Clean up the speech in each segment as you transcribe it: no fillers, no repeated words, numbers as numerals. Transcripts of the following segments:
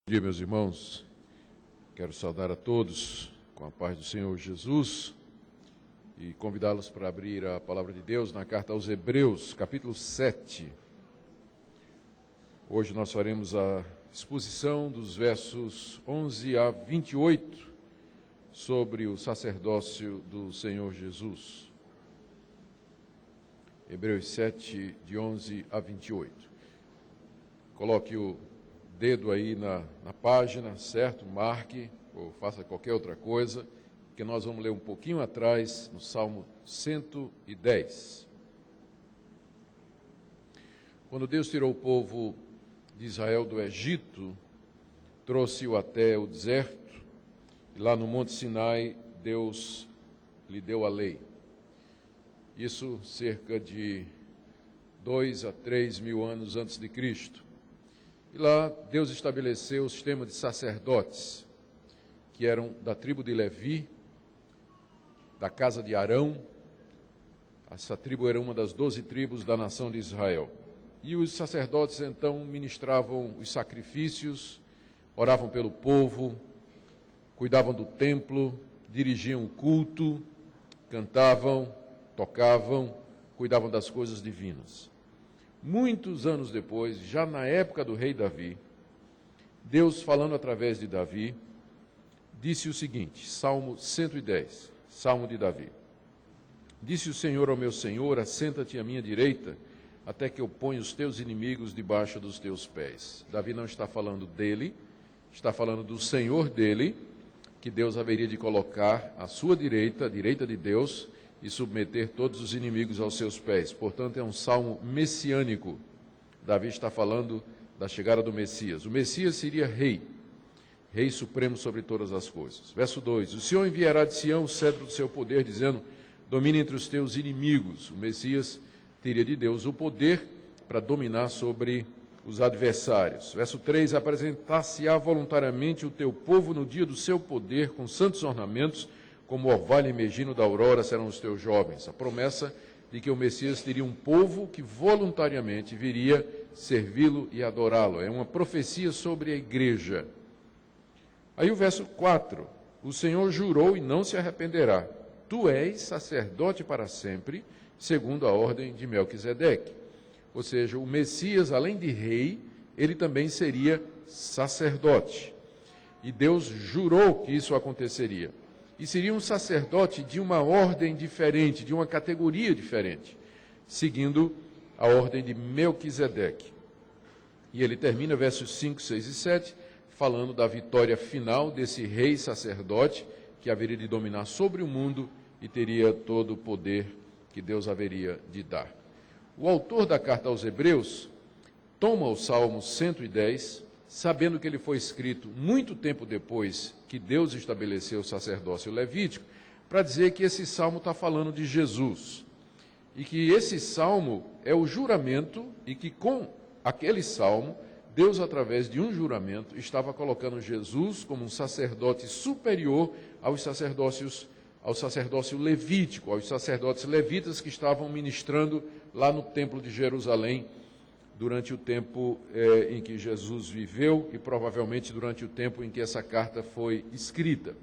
Bom dia, meus irmãos. Quero saudar a todos com a paz do Senhor Jesus e convidá-los para abrir a palavra de Deus na carta aos Hebreus, capítulo 7. Hoje nós faremos a exposição dos versos 11 a 28 sobre o sacerdócio do Senhor Jesus. Hebreus 7, de 11 a 28. Coloque o dedo aí na página, certo? Marque ou faça qualquer outra coisa, que nós vamos ler um pouquinho atrás, no Salmo 110. Quando Deus tirou o povo de Israel do Egito, trouxe-o até o deserto, e lá no Monte Sinai, Deus lhe deu a lei. Isso cerca de 2 a 3 mil anos antes de Cristo. E lá Deus estabeleceu o sistema de sacerdotes, que eram da tribo de Levi, da casa de Arão. Essa tribo era uma das 12 tribos da nação de Israel. E os sacerdotes então ministravam os sacrifícios, oravam pelo povo, cuidavam do templo, dirigiam o culto, cantavam, tocavam, cuidavam das coisas divinas. Muitos anos depois, já na época do rei Davi, Deus, falando através de Davi, disse o seguinte, Salmo 110, Salmo de Davi. Disse o Senhor ao meu Senhor, assenta-te à minha direita, até que eu ponha os teus inimigos debaixo dos teus pés. Davi não está falando dele, está falando do Senhor dele, que Deus haveria de colocar à sua direita, a direita de Deus, e submeter todos os inimigos aos seus pés. Portanto, é um salmo messiânico. Davi está falando da chegada do Messias. O Messias seria rei, rei supremo sobre todas as coisas. Verso 2, o Senhor enviará de Sião o cetro do seu poder, dizendo, domina entre os teus inimigos. O Messias teria de Deus o poder para dominar sobre os adversários. Verso 3, apresentar-se-á voluntariamente o teu povo no dia do seu poder, com santos ornamentos, como o orvalho emergindo da aurora serão os teus jovens. A promessa de que o Messias teria um povo que voluntariamente viria servi-lo e adorá-lo. É uma profecia sobre a igreja. Aí o verso 4. O Senhor jurou e não se arrependerá. Tu és sacerdote para sempre, segundo a ordem de Melquisedeque. Ou seja, o Messias, além de rei, ele também seria sacerdote. E Deus jurou que isso aconteceria. E seria um sacerdote de uma ordem diferente, de uma categoria diferente, seguindo a ordem de Melquisedeque. E ele termina versos 5, 6 e 7, falando da vitória final desse rei sacerdote, que haveria de dominar sobre o mundo e teria todo o poder que Deus haveria de dar. O autor da carta aos Hebreus toma o Salmo 110, sabendo que ele foi escrito muito tempo depois que Deus estabeleceu o sacerdócio levítico, para dizer que esse salmo está falando de Jesus. E que esse salmo é o juramento, e que com aquele salmo, Deus, através de um juramento, estava colocando Jesus como um sacerdote superior ao sacerdócio levítico, aos sacerdotes levitas que estavam ministrando lá no templo de Jerusalém, durante o tempo em que Jesus viveu e provavelmente durante o tempo em que essa carta foi escrita.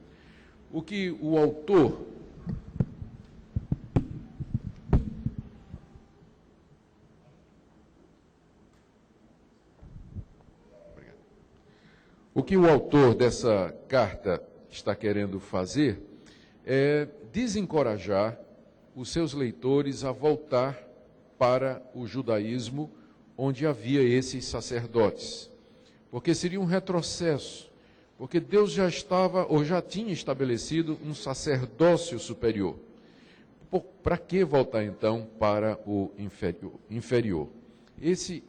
O que o autor dessa carta está querendo fazer é desencorajar os seus leitores a voltar para o judaísmo, onde havia esses sacerdotes, porque seria um retrocesso, porque Deus já estava ou já tinha estabelecido um sacerdócio superior. Para que voltar então para o inferior?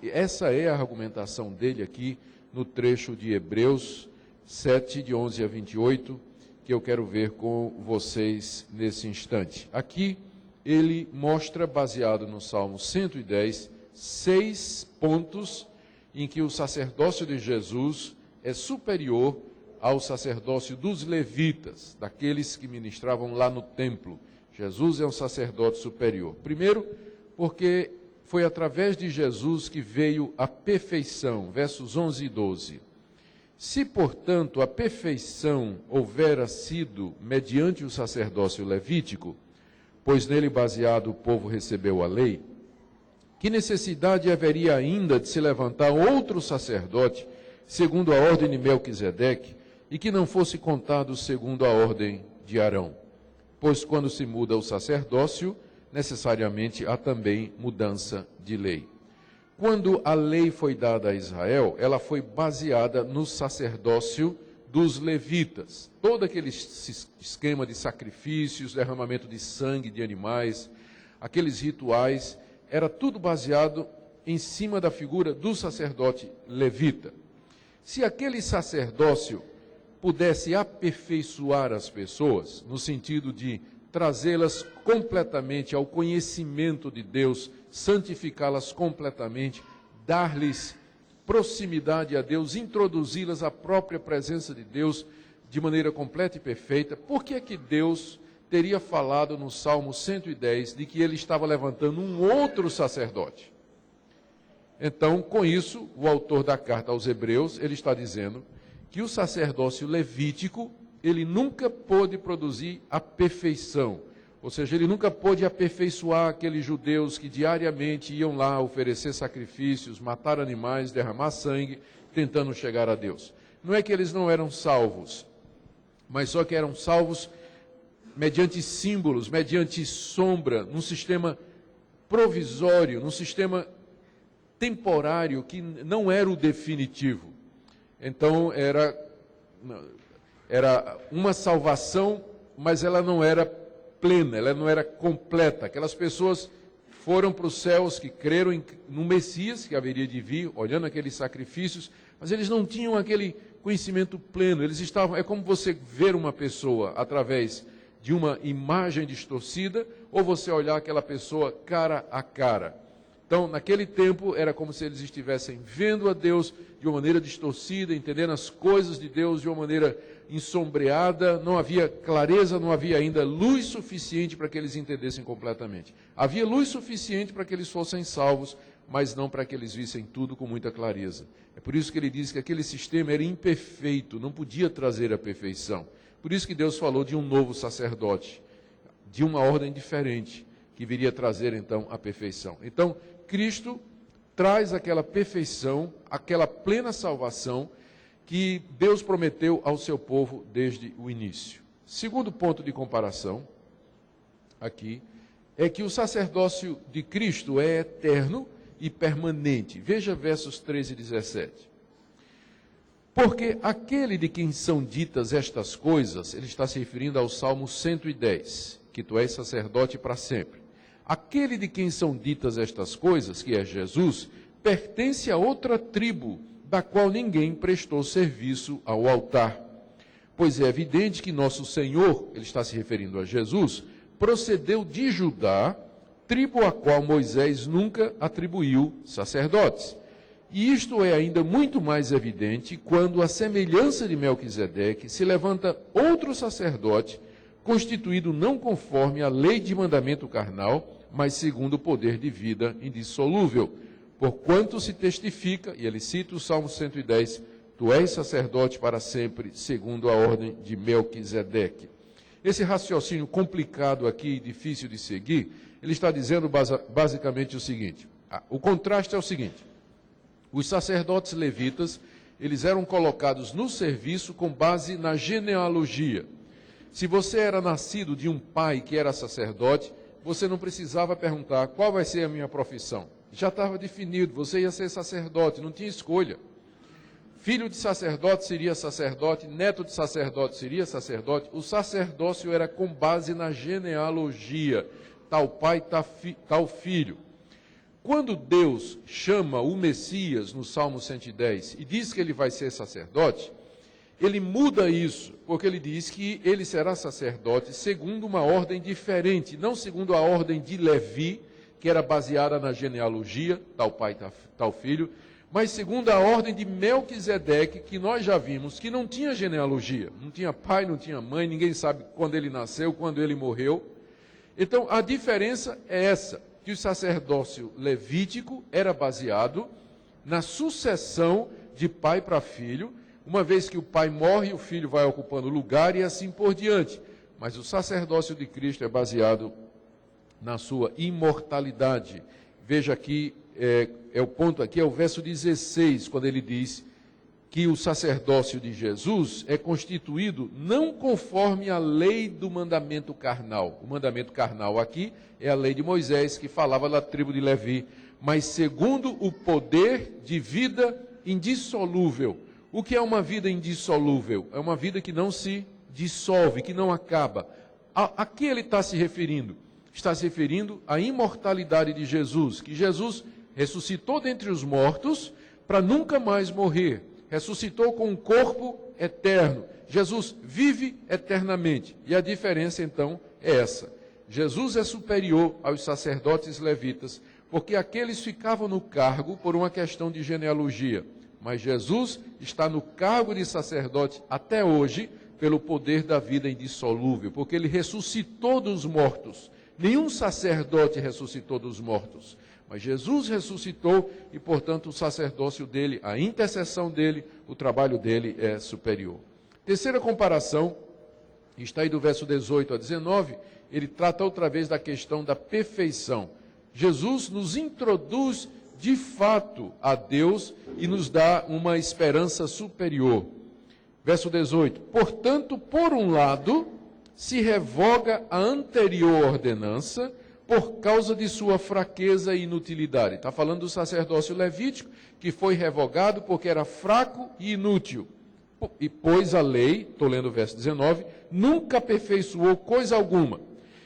Essa é a argumentação dele aqui no trecho de Hebreus 7, de 11 a 28, que eu quero ver com vocês nesse instante. Aqui ele mostra, baseado no Salmo 110, 6 pontos em que o sacerdócio de Jesus é superior ao sacerdócio dos levitas, daqueles que ministravam lá no templo. Jesus é um sacerdote superior. Primeiro, porque foi através de Jesus que veio a perfeição, versos 11 e 12. Se, portanto, a perfeição houvera sido mediante o sacerdócio levítico, pois nele baseado o povo recebeu a lei, que necessidade haveria ainda de se levantar outro sacerdote, segundo a ordem de Melquisedeque, e que não fosse contado segundo a ordem de Arão? Pois quando se muda o sacerdócio, necessariamente há também mudança de lei. Quando a lei foi dada a Israel, ela foi baseada no sacerdócio dos levitas. Todo aquele esquema de sacrifícios, derramamento de sangue de animais, aqueles rituais, era tudo baseado em cima da figura do sacerdote levita. Se aquele sacerdócio pudesse aperfeiçoar as pessoas, no sentido de trazê-las completamente ao conhecimento de Deus, santificá-las completamente, dar-lhes proximidade a Deus, introduzi-las à própria presença de Deus de maneira completa e perfeita, por que é que Deus teria falado no Salmo 110 de que ele estava levantando um outro sacerdote? Então, com isso, o autor da carta aos Hebreus, ele está dizendo que o sacerdócio levítico, ele nunca pôde produzir a perfeição, ou seja, ele nunca pôde aperfeiçoar aqueles judeus que diariamente iam lá oferecer sacrifícios, matar animais, derramar sangue, tentando chegar a Deus. Não é que eles não eram salvos, mas só que eram salvos mediante símbolos, mediante sombra, num sistema provisório, num sistema temporário que não era o definitivo. Então, era uma salvação, mas ela não era plena, ela não era completa. Aquelas pessoas foram para os céus que creram no Messias, que haveria de vir, olhando aqueles sacrifícios, mas eles não tinham aquele conhecimento pleno. Eles estavam, é como você ver uma pessoa através de uma imagem distorcida, ou você olhar aquela pessoa cara a cara. Então, naquele tempo, era como se eles estivessem vendo a Deus de uma maneira distorcida, entendendo as coisas de Deus de uma maneira ensombreada, não havia clareza, não havia ainda luz suficiente para que eles entendessem completamente. Havia luz suficiente para que eles fossem salvos, mas não para que eles vissem tudo com muita clareza. É por isso que ele diz que aquele sistema era imperfeito, não podia trazer a perfeição. Por isso que Deus falou de um novo sacerdote, de uma ordem diferente, que viria trazer então a perfeição. Então, Cristo traz aquela perfeição, aquela plena salvação que Deus prometeu ao seu povo desde o início. Segundo ponto de comparação, aqui, é que o sacerdócio de Cristo é eterno e permanente. Veja versos 13 e 17. Porque aquele de quem são ditas estas coisas, ele está se referindo ao Salmo 110, que tu és sacerdote para sempre. Aquele de quem são ditas estas coisas, que é Jesus, pertence a outra tribo, da qual ninguém prestou serviço ao altar. Pois é evidente que nosso Senhor, ele está se referindo a Jesus, procedeu de Judá, tribo a qual Moisés nunca atribuiu sacerdotes. E isto é ainda muito mais evidente quando, à semelhança de Melquisedeque, se levanta outro sacerdote, constituído não conforme a lei de mandamento carnal, mas segundo o poder de vida indissolúvel. Porquanto se testifica, e ele cita o Salmo 110, tu és sacerdote para sempre, segundo a ordem de Melquisedeque. Esse raciocínio complicado aqui, difícil de seguir, ele está dizendo basicamente o seguinte, o contraste é o seguinte, os sacerdotes levitas, eles eram colocados no serviço com base na genealogia. Se você era nascido de um pai que era sacerdote, você não precisava perguntar qual vai ser a minha profissão. Já estava definido, você ia ser sacerdote, não tinha escolha. Filho de sacerdote seria sacerdote, neto de sacerdote seria sacerdote. O sacerdócio era com base na genealogia, tal pai, tal filho. Quando Deus chama o Messias no Salmo 110 e diz que ele vai ser sacerdote, ele muda isso, porque ele diz que ele será sacerdote segundo uma ordem diferente, não segundo a ordem de Levi, que era baseada na genealogia, tal pai, tal filho, mas segundo a ordem de Melquisedeque, que nós já vimos, que não tinha genealogia, não tinha pai, não tinha mãe, ninguém sabe quando ele nasceu, quando ele morreu. Então, a diferença é essa, que o sacerdócio levítico era baseado na sucessão de pai para filho, uma vez que o pai morre, o filho vai ocupando lugar e assim por diante. Mas o sacerdócio de Cristo é baseado na sua imortalidade. Veja aqui, o ponto aqui, é o verso 16, quando ele diz que o sacerdócio de Jesus é constituído não conforme a lei do mandamento carnal. O mandamento carnal aqui é a lei de Moisés, que falava da tribo de Levi, mas segundo o poder de vida indissolúvel. O que é uma vida indissolúvel? É uma vida que não se dissolve, que não acaba. A que ele está se referindo? Está se referindo à imortalidade de Jesus, que Jesus ressuscitou dentre os mortos para nunca mais morrer. Ressuscitou com um corpo eterno. Jesus vive eternamente. E a diferença, então, é essa. Jesus é superior aos sacerdotes levitas, porque aqueles ficavam no cargo por uma questão de genealogia. Mas Jesus está no cargo de sacerdote até hoje, pelo poder da vida indissolúvel, porque ele ressuscitou dos mortos. Nenhum sacerdote ressuscitou dos mortos. Mas Jesus ressuscitou e, portanto, o sacerdócio dele, a intercessão dele, o trabalho dele é superior. Terceira comparação, está aí do verso 18 a 19, ele trata outra vez da questão da perfeição. Jesus nos introduz de fato a Deus e nos dá uma esperança superior. Verso 18, portanto, por um lado, se revoga a anterior ordenança, por causa de sua fraqueza e inutilidade. Está falando do sacerdócio levítico, que foi revogado porque era fraco e inútil. E pois a lei, estou lendo o verso 19, nunca aperfeiçoou coisa alguma.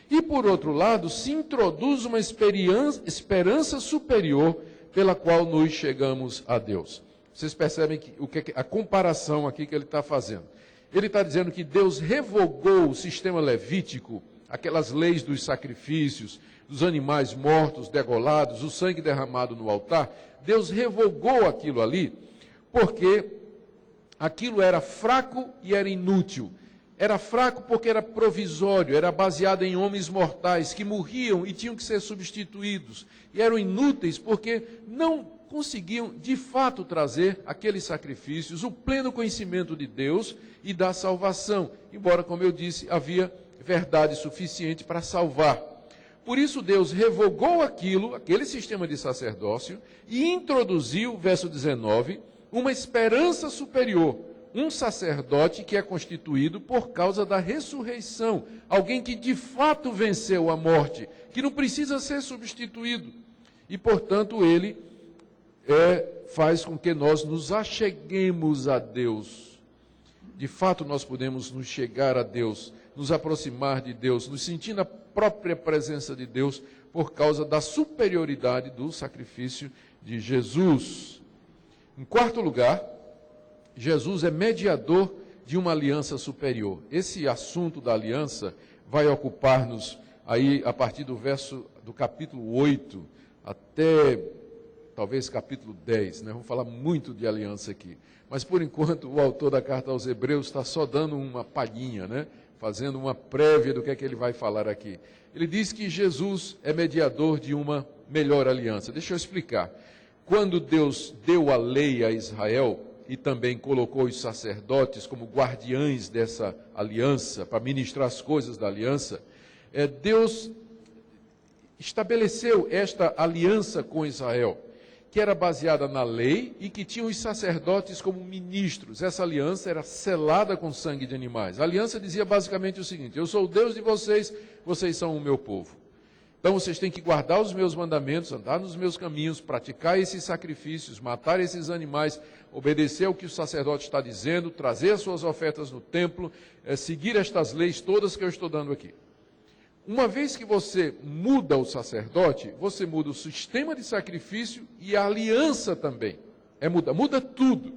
E por outro lado, se introduz uma esperança superior pela qual nos chegamos a Deus. Vocês percebem a comparação aqui que ele está fazendo. Ele está dizendo que Deus revogou o sistema levítico, aquelas leis dos sacrifícios, dos animais mortos, degolados, o sangue derramado no altar. Deus revogou aquilo ali, porque aquilo era fraco e era inútil. Era fraco porque era provisório, era baseado em homens mortais que morriam e tinham que ser substituídos. E eram inúteis porque não conseguiam de fato trazer aqueles sacrifícios, o pleno conhecimento de Deus e da salvação. Embora, como eu disse, havia verdade suficiente para salvar. Por isso Deus revogou aquele sistema de sacerdócio e introduziu, verso 19, uma esperança superior, um sacerdote que é constituído por causa da ressurreição, alguém que de fato venceu a morte, que não precisa ser substituído. E, portanto, ele faz com que nós nos acheguemos a Deus. De fato, nós podemos nos chegar a Deus, nos aproximar de Deus, nos sentir na própria presença de Deus, por causa da superioridade do sacrifício de Jesus. Em quarto lugar, Jesus é mediador de uma aliança superior. Esse assunto da aliança vai ocupar-nos aí a partir do capítulo 8 até talvez capítulo 10, né? Vamos falar muito de aliança aqui. Mas por enquanto o autor da carta aos Hebreus está só dando uma palhinha, né? Fazendo uma prévia do que é que ele vai falar aqui. Ele diz que Jesus é mediador de uma melhor aliança. Deixa eu explicar. Quando Deus deu a lei a Israel e também colocou os sacerdotes como guardiães dessa aliança, para ministrar as coisas da aliança, Deus estabeleceu esta aliança com Israel, que era baseada na lei e que tinha os sacerdotes como ministros. Essa aliança era selada com sangue de animais. A aliança dizia basicamente o seguinte: eu sou o Deus de vocês, vocês são o meu povo. Então vocês têm que guardar os meus mandamentos, andar nos meus caminhos, praticar esses sacrifícios, matar esses animais, obedecer ao que o sacerdote está dizendo, trazer as suas ofertas no templo, seguir estas leis todas que eu estou dando aqui. Uma vez que você muda o sacerdote, você muda o sistema de sacrifício e a aliança também. Muda tudo.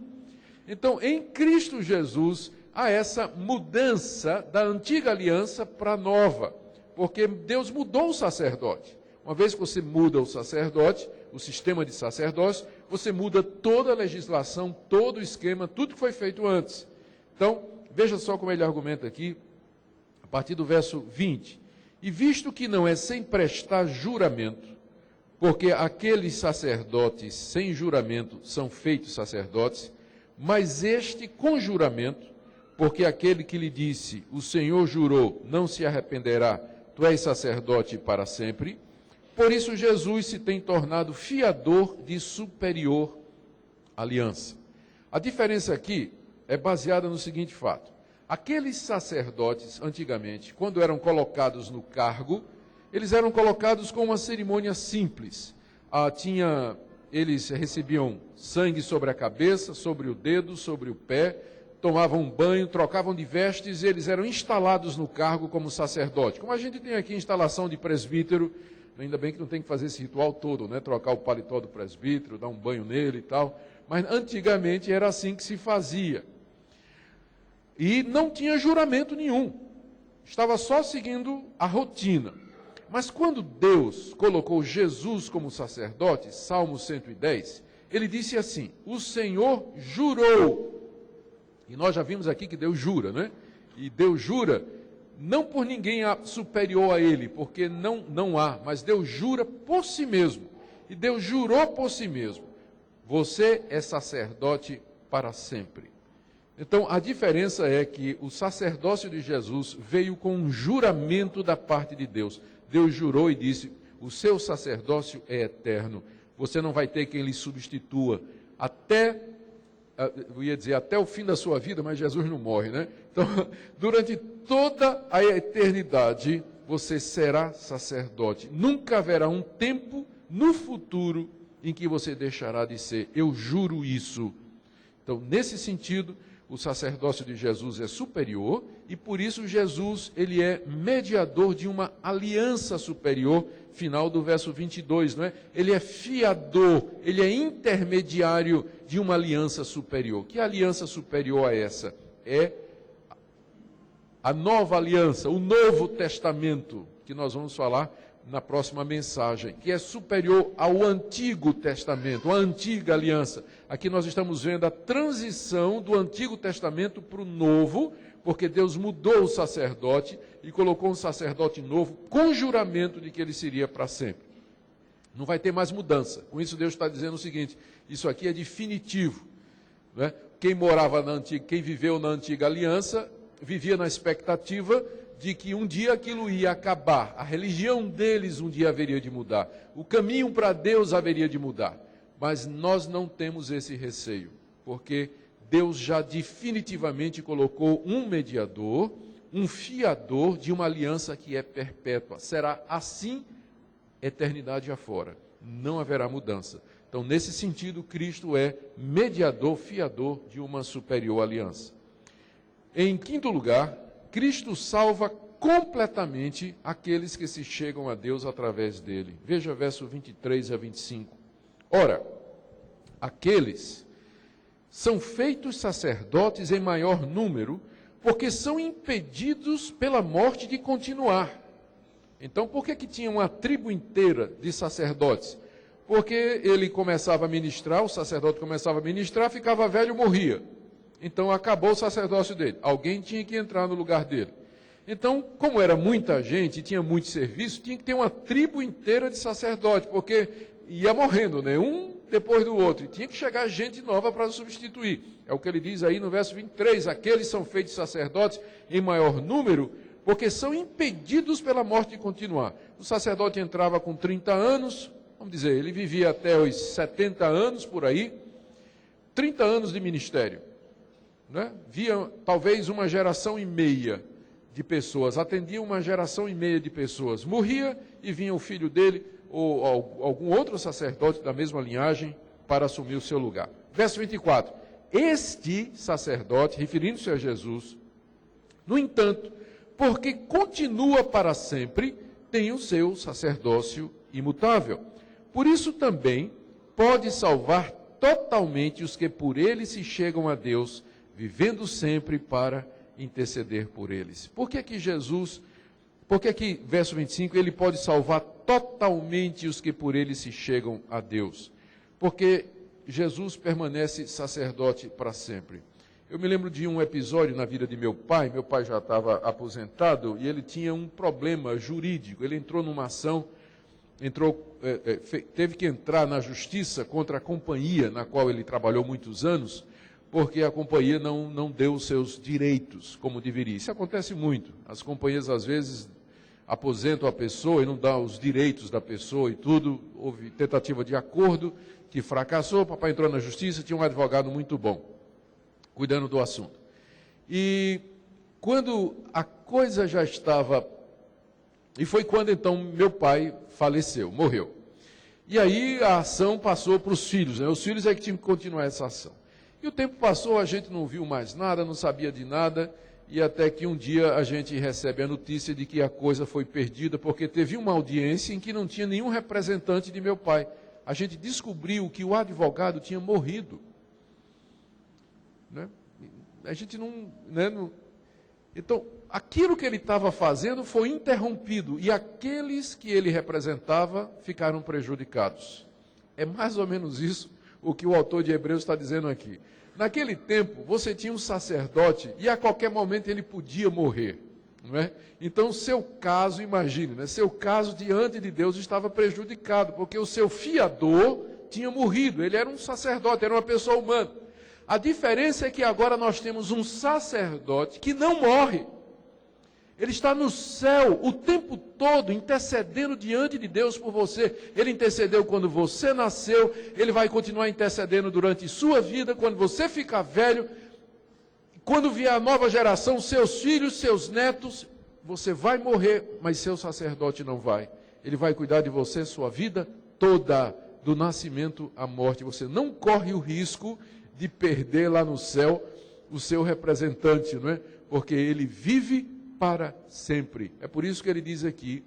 Então, em Cristo Jesus, há essa mudança da antiga aliança para a nova, porque Deus mudou o sacerdote. Uma vez que você muda o sacerdote, o sistema de sacerdócio, você muda toda a legislação, todo o esquema, tudo que foi feito antes. Então, veja só como ele argumenta aqui, a partir do verso 20. E visto que não é sem prestar juramento, porque aqueles sacerdotes sem juramento são feitos sacerdotes, mas este com juramento, porque aquele que lhe disse, o Senhor jurou, não se arrependerá, tu és sacerdote para sempre. Por isso Jesus se tem tornado fiador de superior aliança. A diferença aqui é baseada no seguinte fato. Aqueles sacerdotes, antigamente, quando eram colocados no cargo, eles eram colocados com uma cerimônia simples. Eles recebiam sangue sobre a cabeça, sobre o dedo, sobre o pé, tomavam um banho, trocavam de vestes, e eles eram instalados no cargo como sacerdote. Como a gente tem aqui instalação de presbítero, ainda bem que não tem que fazer esse ritual todo, né? Trocar o paletó do presbítero, dar um banho nele e tal. Mas antigamente era assim que se fazia. E não tinha juramento nenhum. Estava só seguindo a rotina. Mas quando Deus colocou Jesus como sacerdote, Salmo 110, ele disse assim, o Senhor jurou. E nós já vimos aqui que Deus jura, né? E Deus jura não por ninguém superior a ele, porque não há, mas Deus jura por si mesmo. E Deus jurou por si mesmo. Você é sacerdote para sempre. Então, a diferença é que o sacerdócio de Jesus veio com um juramento da parte de Deus. Deus jurou e disse, o seu sacerdócio é eterno. Você não vai ter quem lhe substitua eu ia dizer até o fim da sua vida, mas Jesus não morre, né? Então, durante toda a eternidade, você será sacerdote. Nunca haverá um tempo no futuro em que você deixará de ser. Eu juro isso. Então, nesse sentido, o sacerdócio de Jesus é superior e, por isso, Jesus ele é mediador de uma aliança superior, final do verso 22, não é? Ele é fiador, ele é intermediário de uma aliança superior. Que aliança superior é essa? É a nova aliança, o Novo Testamento, que nós vamos falar na próxima mensagem, que é superior ao Antigo Testamento, a antiga aliança. Aqui nós estamos vendo a transição do Antigo Testamento para o Novo, porque Deus mudou o sacerdote e colocou um sacerdote novo com juramento de que ele seria para sempre. Não vai ter mais mudança. Com isso Deus está dizendo o seguinte, isso aqui é definitivo. Não é? Quem viveu na antiga aliança, vivia na expectativa de que um dia aquilo ia acabar, a religião deles um dia haveria de mudar, o caminho para Deus haveria de mudar. Mas nós não temos esse receio, porque Deus já definitivamente colocou um mediador, um fiador de uma aliança que é perpétua. Será assim eternidade afora, não haverá mudança. Então, nesse sentido, Cristo é mediador, fiador de uma superior aliança. Em quinto lugar, Cristo salva completamente aqueles que se chegam a Deus através dele. Veja verso 23 a 25. Ora, aqueles são feitos sacerdotes em maior número, porque são impedidos pela morte de continuar. Então, por que tinha uma tribo inteira de sacerdotes? Porque ele começava a ministrar, o sacerdote começava a ministrar, ficava velho, morria. Então, acabou o sacerdócio dele. Alguém tinha que entrar no lugar dele. Então, como era muita gente, tinha muito serviço, tinha que ter uma tribo inteira de sacerdotes, porque ia morrendo, né? Um depois do outro. E tinha que chegar gente nova para substituir. É o que ele diz aí no verso 23. Aqueles são feitos sacerdotes em maior número, porque são impedidos pela morte de continuar. O sacerdote entrava com 30 anos, vamos dizer, ele vivia até os 70 anos por aí, 30 anos de ministério. Né? Via talvez uma geração e meia de pessoas, atendia uma geração e meia de pessoas, morria e vinha o filho dele ou algum outro sacerdote da mesma linhagem para assumir o seu lugar. Verso 24, este sacerdote, referindo-se a Jesus, no entanto, porque continua para sempre, tem o seu sacerdócio imutável. Por isso também pode salvar totalmente os que por ele se chegam a Deus, vivendo sempre para interceder por eles. Por que verso 25, ele pode salvar totalmente os que por ele se chegam a Deus? Porque Jesus permanece sacerdote para sempre. Eu me lembro de um episódio na vida de meu pai já estava aposentado, e ele tinha um problema jurídico, ele entrou numa ação, teve que entrar na justiça contra a companhia na qual ele trabalhou muitos anos, porque a companhia não deu os seus direitos como deveria. Isso acontece muito. As companhias, às vezes, aposentam a pessoa e não dão os direitos da pessoa e tudo. Houve tentativa de acordo que fracassou, o papai entrou na justiça, tinha um advogado muito bom, cuidando do assunto. E quando a coisa já estava... E foi quando, então, meu pai faleceu, morreu. E aí a ação passou para os filhos, né? Os filhos é que tinham que continuar essa ação. E o tempo passou, a gente não viu mais nada, não sabia de nada, e até que um dia a gente recebe a notícia de que a coisa foi perdida, porque teve uma audiência em que não tinha nenhum representante de meu pai. A gente descobriu que o advogado tinha morrido. Né? A gente não... Então, aquilo que ele estava fazendo foi interrompido, e aqueles que ele representava ficaram prejudicados. É mais ou menos isso o que o autor de Hebreus está dizendo aqui. Naquele tempo, você tinha um sacerdote, e a qualquer momento ele podia morrer. Não é? Então, seu caso, imagine, né? Seu caso diante de Deus estava prejudicado, porque o seu fiador tinha morrido, ele era um sacerdote, era uma pessoa humana. A diferença é que agora nós temos um sacerdote que não morre. Ele está no céu o tempo todo, intercedendo diante de Deus por você. Ele intercedeu quando você nasceu, ele vai continuar intercedendo durante sua vida, quando você ficar velho, quando vier a nova geração, seus filhos, seus netos, você vai morrer, mas seu sacerdote não vai. Ele vai cuidar de você sua vida toda, do nascimento à morte. Você não corre o risco de perder lá no céu o seu representante, não é? Porque ele vive para sempre. É por isso que ele diz aqui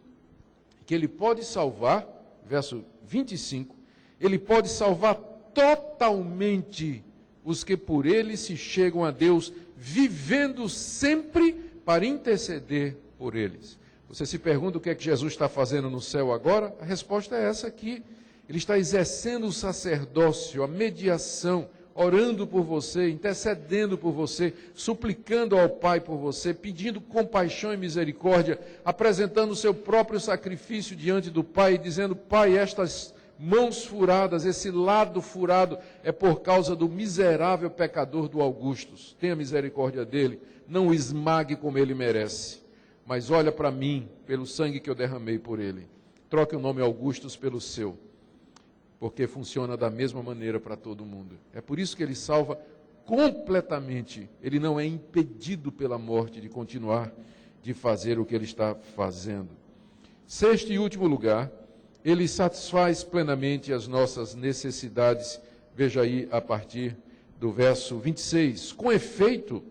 que ele pode salvar, verso 25, ele pode salvar totalmente os que por ele se chegam a Deus, vivendo sempre para interceder por eles. Você se pergunta o que é que Jesus está fazendo no céu agora? A resposta é essa aqui. Ele está exercendo o sacerdócio, a mediação, orando por você, intercedendo por você, suplicando ao Pai por você, pedindo compaixão e misericórdia, apresentando o seu próprio sacrifício diante do Pai, dizendo: Pai, estas mãos furadas, esse lado furado, é por causa do miserável pecador do Augustus. Tenha misericórdia dele, não o esmague como ele merece, mas olha para mim, pelo sangue que eu derramei por ele. Troque o nome Augustus pelo seu, porque funciona da mesma maneira para todo mundo. É por isso que ele salva completamente. Ele não é impedido pela morte de continuar de fazer o que ele está fazendo. Sexto e último lugar, ele satisfaz plenamente as nossas necessidades. Veja aí a partir do verso 26. Com efeito,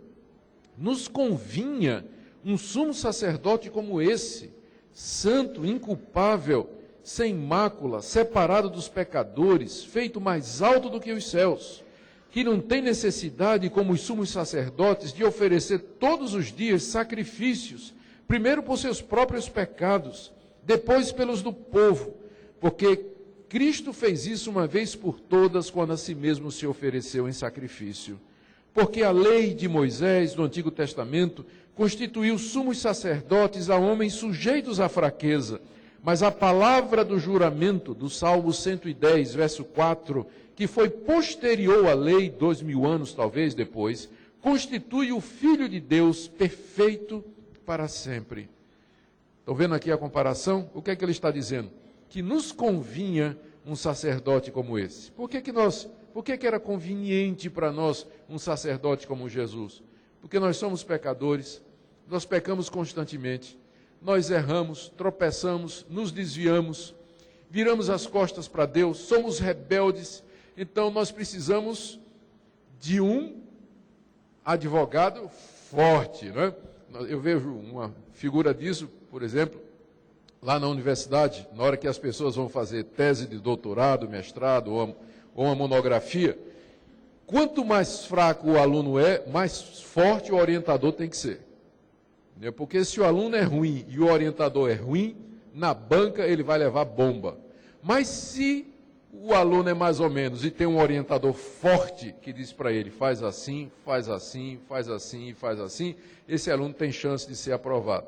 nos convinha um sumo sacerdote como esse, santo, inculpável, sem mácula, separado dos pecadores, feito mais alto do que os céus, que não tem necessidade, como os sumos sacerdotes, de oferecer todos os dias sacrifícios, primeiro por seus próprios pecados, depois pelos do povo, porque Cristo fez isso uma vez por todas, quando a si mesmo se ofereceu em sacrifício. Porque a lei de Moisés, do Antigo Testamento, constituiu sumos sacerdotes a homens sujeitos à fraqueza, mas a palavra do juramento, do Salmo 110, verso 4, que foi posterior à lei, 2000 anos talvez depois, constitui o Filho de Deus perfeito para sempre. Estão vendo aqui a comparação? O que é que ele está dizendo? Que nos convinha um sacerdote como esse. Por que era conveniente para nós um sacerdote como Jesus? Porque nós somos pecadores, nós pecamos constantemente, nós erramos, tropeçamos, nos desviamos, viramos as costas para Deus, somos rebeldes, então nós precisamos de um advogado forte, não é? Eu vejo uma figura disso, por exemplo, lá na universidade, na hora que as pessoas vão fazer tese de doutorado, mestrado ou uma monografia, quanto mais fraco o aluno é, mais forte o orientador tem que ser. Porque se o aluno é ruim e o orientador é ruim, na banca ele vai levar bomba. Mas se o aluno é mais ou menos e tem um orientador forte que diz para ele: faz assim, faz assim, faz assim, faz assim, esse aluno tem chance de ser aprovado.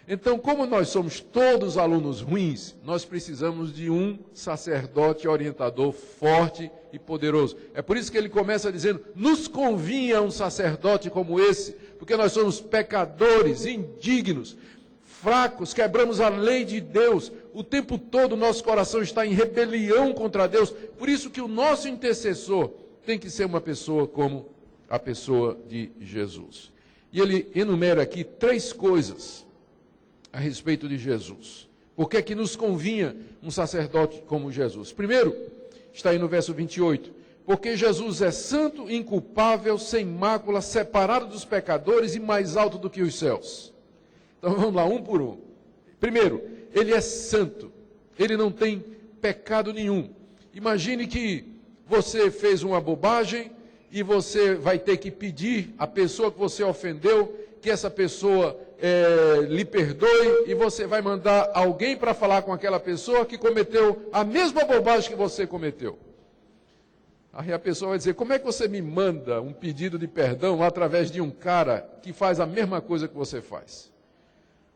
Então, como nós somos todos alunos ruins, nós precisamos de um sacerdote orientador forte e poderoso. É por isso que ele começa dizendo, nos convinha um sacerdote como esse, porque nós somos pecadores, indignos, fracos, quebramos a lei de Deus, o tempo todo o nosso coração está em rebelião contra Deus, por isso que o nosso intercessor tem que ser uma pessoa como a pessoa de Jesus. E ele enumera aqui 3 coisas a respeito de Jesus. Por que é que nos convinha um sacerdote como Jesus? Primeiro, está aí no verso 28, porque Jesus é santo, inculpável, sem mácula, separado dos pecadores e mais alto do que os céus. Então vamos lá, um por um. Primeiro, ele é santo, ele não tem pecado nenhum. Imagine que você fez uma bobagem e você vai ter que pedir à pessoa que você ofendeu que essa pessoa lhe perdoe, e você vai mandar alguém para falar com aquela pessoa que cometeu a mesma bobagem que você cometeu. Aí a pessoa vai dizer, como é que você me manda um pedido de perdão através de um cara que faz a mesma coisa que você faz?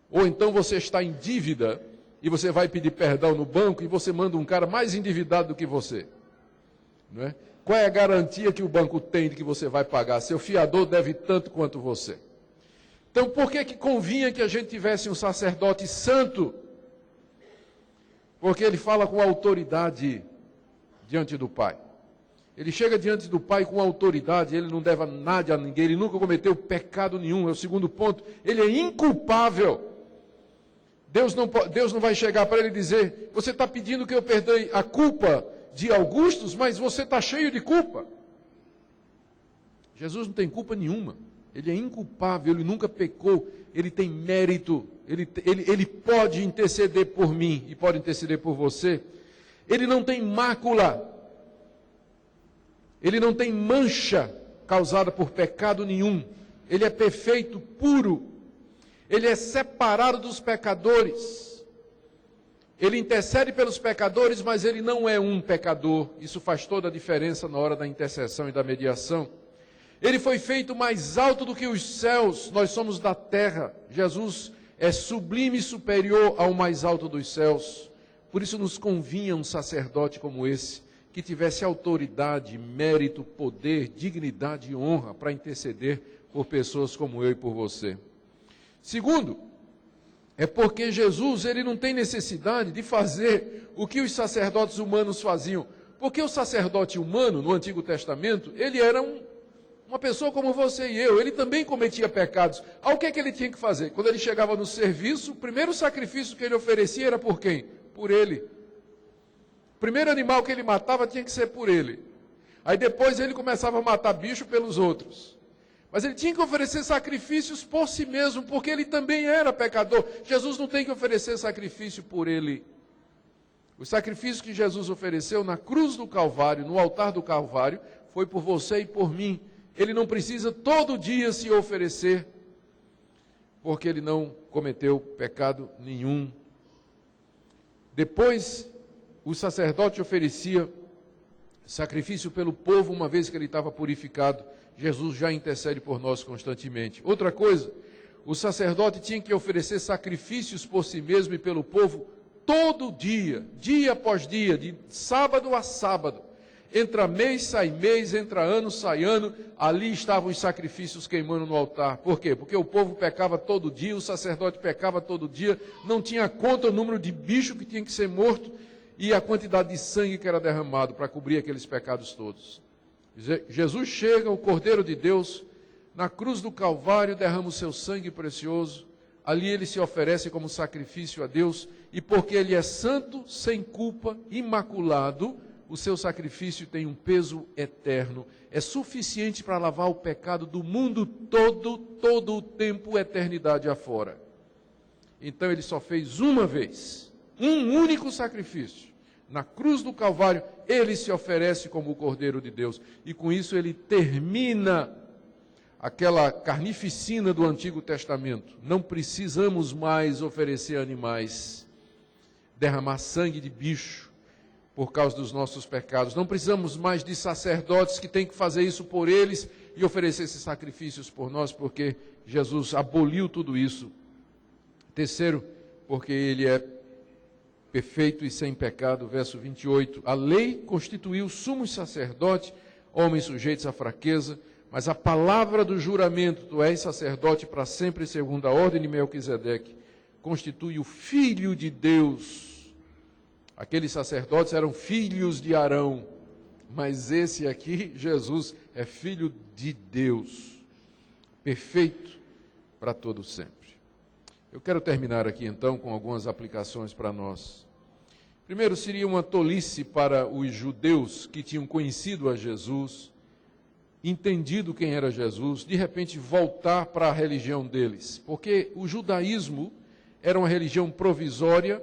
Ou então você está em dívida e você vai pedir perdão no banco e você manda um cara mais endividado do que você. Não é? Qual é a garantia que o banco tem de que você vai pagar? Seu fiador deve tanto quanto você. Então, por que convinha que a gente tivesse um sacerdote santo? Porque ele fala com autoridade diante do Pai. Ele chega diante do Pai com autoridade, ele não deve nada a ninguém, ele nunca cometeu pecado nenhum. É o segundo ponto, ele é inculpável. Deus não vai chegar para ele e dizer, você está pedindo que eu perdoe a culpa de Augustus, mas você está cheio de culpa. Jesus não tem culpa nenhuma. Ele é inculpável, ele nunca pecou, ele tem mérito, ele pode interceder por mim e pode interceder por você. Ele não tem mácula, ele não tem mancha causada por pecado nenhum. Ele é perfeito, puro, ele é separado dos pecadores. Ele intercede pelos pecadores, mas ele não é um pecador. Isso faz toda a diferença na hora da intercessão e da mediação. Ele foi feito mais alto do que os céus, nós somos da terra. Jesus é sublime e superior ao mais alto dos céus. Por isso nos convinha um sacerdote como esse, que tivesse autoridade, mérito, poder, dignidade e honra para interceder por pessoas como eu e por você. Segundo, é porque Jesus ele não tem necessidade de fazer o que os sacerdotes humanos faziam. Porque o sacerdote humano, no Antigo Testamento, ele era uma pessoa como você e eu, ele também cometia pecados. O que é que ele tinha que fazer? Quando ele chegava no serviço, o primeiro sacrifício que ele oferecia era por quem? Por ele. O primeiro animal que ele matava tinha que ser por ele. Aí depois ele começava a matar bicho pelos outros. Mas ele tinha que oferecer sacrifícios por si mesmo, porque ele também era pecador. Jesus não tem que oferecer sacrifício por ele. O sacrifício que Jesus ofereceu na cruz do Calvário, no altar do Calvário, foi por você e por mim. Ele não precisa todo dia se oferecer, porque ele não cometeu pecado nenhum. Depois, o sacerdote oferecia sacrifício pelo povo, uma vez que ele estava purificado. Jesus já intercede por nós constantemente. Outra coisa, o sacerdote tinha que oferecer sacrifícios por si mesmo e pelo povo todo dia, dia após dia, de sábado a sábado. Entra mês, entra ano, sai ano, ali estavam os sacrifícios queimando no altar. Por quê? Porque o povo pecava todo dia, o sacerdote pecava todo dia, não tinha conta o número de bicho que tinha que ser morto e a quantidade de sangue que era derramado para cobrir aqueles pecados todos. Jesus chega, o Cordeiro de Deus, na cruz do Calvário, derrama o seu sangue precioso, ali ele se oferece como sacrifício a Deus, e porque ele é santo, sem culpa, imaculado, o seu sacrifício tem um peso eterno, é suficiente para lavar o pecado do mundo todo o tempo, eternidade afora. Então ele só fez uma vez, um único sacrifício. Na cruz do Calvário, ele se oferece como o Cordeiro de Deus. E com isso ele termina aquela carnificina do Antigo Testamento. Não precisamos mais oferecer animais, derramar sangue de bicho por causa dos nossos pecados. Não precisamos mais de sacerdotes que têm que fazer isso por eles e oferecer esses sacrifícios por nós, porque Jesus aboliu tudo isso. Terceiro, porque ele é perfeito e sem pecado, verso 28. A lei constituiu sumos sacerdotes, homens sujeitos à fraqueza, mas a palavra do juramento, tu és sacerdote para sempre, segundo a ordem de Melquisedeque, constitui o Filho de Deus. Aqueles sacerdotes eram filhos de Arão, mas esse aqui, Jesus, é filho de Deus, perfeito para todo sempre. Eu quero terminar aqui então com algumas aplicações para nós. Primeiro, seria uma tolice para os judeus que tinham conhecido a Jesus, entendido quem era Jesus, de repente voltar para a religião deles, porque o judaísmo era uma religião provisória,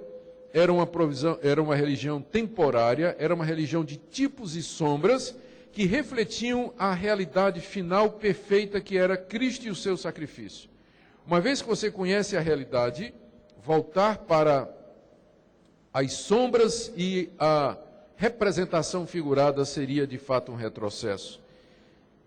era uma religião temporária, era uma religião de tipos e sombras que refletiam a realidade final perfeita que era Cristo e o seu sacrifício. Uma vez que você conhece a realidade, voltar para as sombras e a representação figurada seria de fato um retrocesso.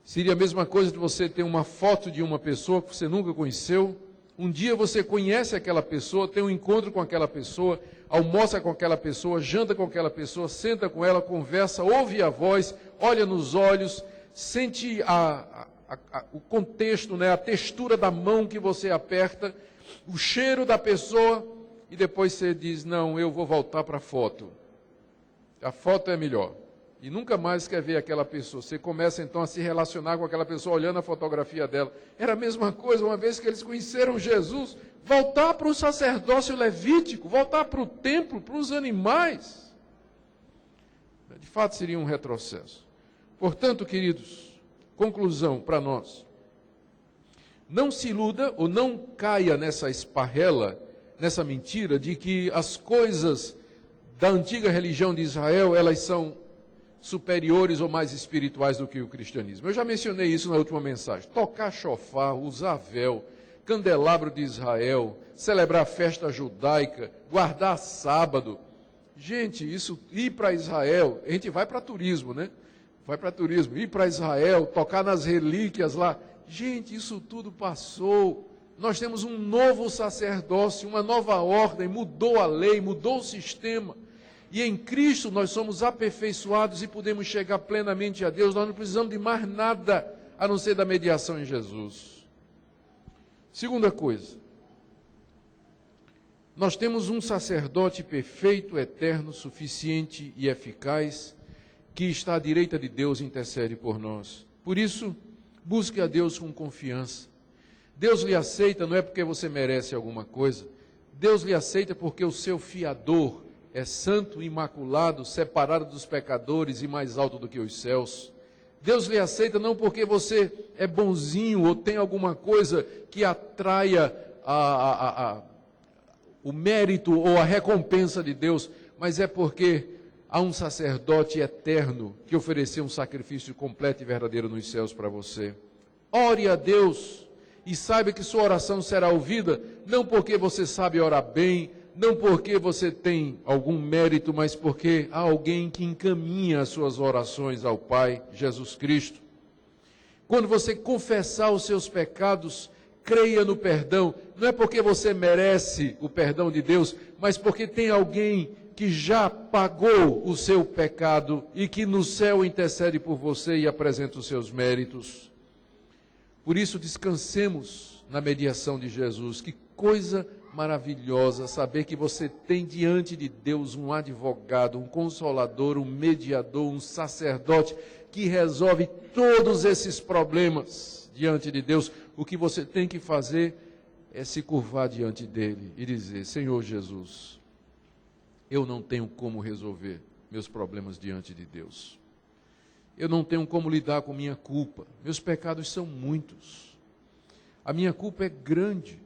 Seria a mesma coisa de você ter uma foto de uma pessoa que você nunca conheceu. Um dia você conhece aquela pessoa, tem um encontro com aquela pessoa, almoça com aquela pessoa, janta com aquela pessoa, senta com ela, conversa, ouve a voz, olha nos olhos, sente o contexto, né, a textura da mão que você aperta, o cheiro da pessoa, e depois você diz, não, eu vou voltar para a foto. A foto é melhor. E nunca mais quer ver aquela pessoa. Você começa então a se relacionar com aquela pessoa olhando a fotografia dela. Era a mesma coisa, uma vez que eles conheceram Jesus, voltar para o sacerdócio levítico, voltar para o templo, para os animais. De fato seria um retrocesso. Portanto, queridos, conclusão para nós. Não se iluda ou não caia nessa esparrela, nessa mentira de que as coisas da antiga religião de Israel, elas são superiores ou mais espirituais do que o cristianismo. Eu já mencionei isso na última mensagem. Tocar chofar, usar véu, candelabro de Israel, celebrar a festa judaica, guardar sábado. Gente, isso, ir para Israel, a gente vai para turismo, né? Vai para turismo, ir para Israel, tocar nas relíquias lá. Gente, isso tudo passou. Nós temos um novo sacerdócio, uma nova ordem, mudou a lei, mudou o sistema. E em Cristo nós somos aperfeiçoados e podemos chegar plenamente a Deus. Nós não precisamos de mais nada a não ser da mediação em Jesus. Segunda coisa, nós temos um sacerdote perfeito, eterno, suficiente e eficaz, que está à direita de Deus e intercede por nós. Por isso, busque a Deus com confiança. Deus lhe aceita não é porque você merece alguma coisa. Deus lhe aceita porque o seu fiador é santo, imaculado, separado dos pecadores e mais alto do que os céus. Deus lhe aceita não porque você é bonzinho ou tem alguma coisa que atraia o mérito ou a recompensa de Deus, mas é porque há um sacerdote eterno que ofereceu um sacrifício completo e verdadeiro nos céus para você. Ore a Deus e saiba que sua oração será ouvida, não porque você sabe orar bem, não porque você tem algum mérito, mas porque há alguém que encaminha as suas orações ao Pai, Jesus Cristo. Quando você confessar os seus pecados, creia no perdão. Não é porque você merece o perdão de Deus, mas porque tem alguém que já pagou o seu pecado e que no céu intercede por você e apresenta os seus méritos. Por isso, descansemos na mediação de Jesus. Que coisa maravilhosa saber que você tem diante de Deus um advogado, um consolador, um mediador, um sacerdote que resolve todos esses problemas diante de Deus. O que você tem que fazer é se curvar diante dele e dizer: Senhor Jesus, eu não tenho como resolver meus problemas diante de Deus. Eu não tenho como lidar com minha culpa. Meus pecados são muitos. A minha culpa é grande.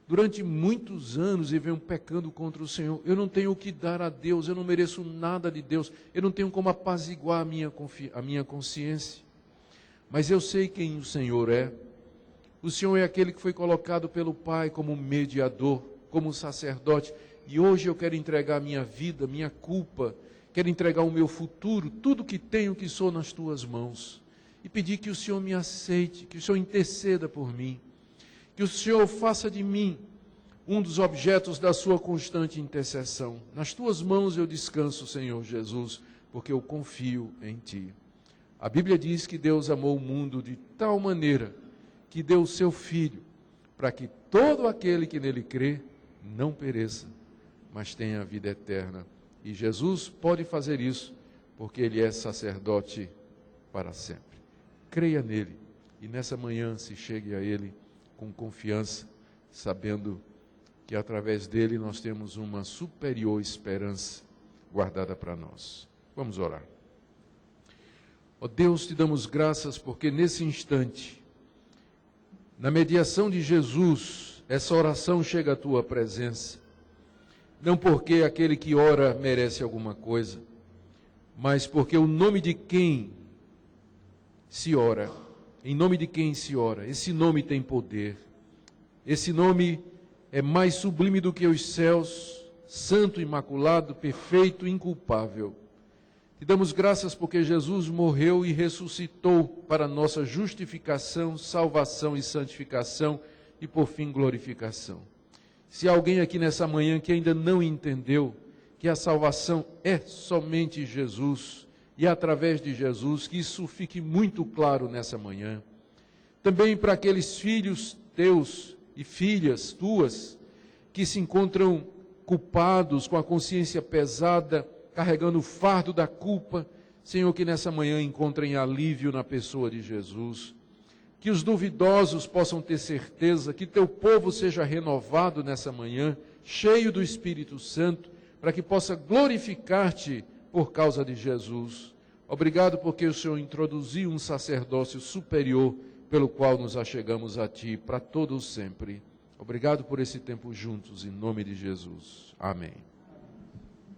Durante muitos anos eu venho pecando contra o Senhor. Eu não tenho o que dar a Deus, eu não mereço nada de Deus. Eu não tenho como apaziguar a minha consciência. Mas eu sei quem o Senhor é. O Senhor é aquele que foi colocado pelo Pai como mediador, como sacerdote. E hoje eu quero entregar a minha vida, minha culpa, quero entregar o meu futuro, tudo que tenho, que sou, nas tuas mãos. E pedir que o Senhor me aceite, que o Senhor interceda por mim. Que o Senhor faça de mim um dos objetos da sua constante intercessão. Nas tuas mãos eu descanso, Senhor Jesus, porque eu confio em ti. A Bíblia diz que Deus amou o mundo de tal maneira que deu o seu Filho, para que todo aquele que nele crê não pereça, mas tenha a vida eterna. E Jesus pode fazer isso, porque ele é sacerdote para sempre. Creia nele, e nessa manhã se chegue a ele com confiança, sabendo que através dele nós temos uma superior esperança guardada para nós. Vamos orar. Ó Deus, te damos graças porque nesse instante, na mediação de Jesus, essa oração chega à tua presença. Não porque aquele que ora merece alguma coisa, mas porque o nome de quem se ora, em nome de quem se ora, esse nome tem poder. Esse nome é mais sublime do que os céus, santo, imaculado, perfeito, inculpável. Te damos graças porque Jesus morreu e ressuscitou para nossa justificação, salvação e santificação e, por fim, glorificação. Se há alguém aqui nessa manhã que ainda não entendeu que a salvação é somente Jesus e através de Jesus, que isso fique muito claro nessa manhã. Também para aqueles filhos teus e filhas tuas que se encontram culpados, com a consciência pesada, carregando o fardo da culpa, Senhor, que nessa manhã encontrem alívio na pessoa de Jesus. Que os duvidosos possam ter certeza que teu povo seja renovado nessa manhã, cheio do Espírito Santo, para que possa glorificar-te por causa de Jesus. Obrigado porque o Senhor introduziu um sacerdócio superior pelo qual nos achegamos a ti para todo o sempre. Obrigado por esse tempo juntos, em nome de Jesus. Amém.